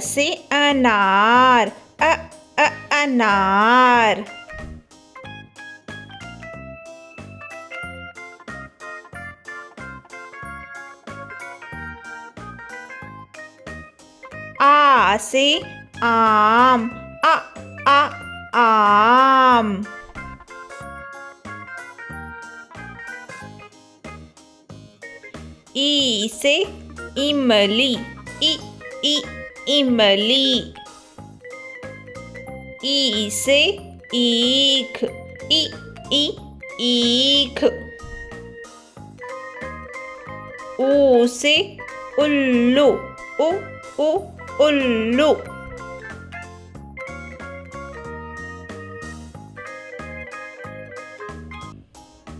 से अनार, अनार। आ से आम, आम। ई से इमली, इमली। ई से ईख, ईख। ऊ से उल्लू, उल्लू।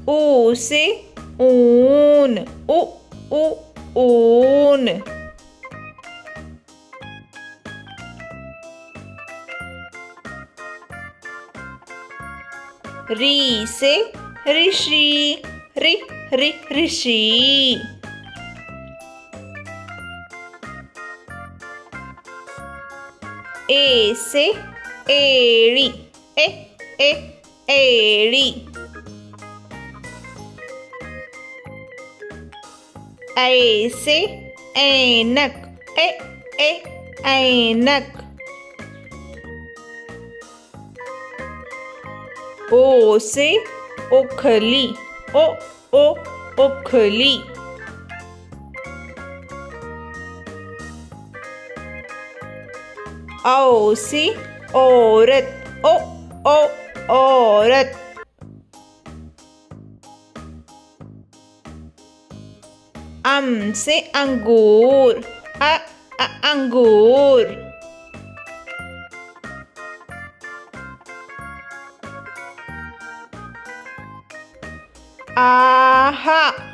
ऊ से ऊन, ऊन। री से ऋषि, ऋषि। ए से एड़ी, एड़ी। ऐ से ऐनक, ऐनक। ओ से ओखली, ओखली। औ से औरत, औरत। अम से अंगूर, अंगूर। आहा,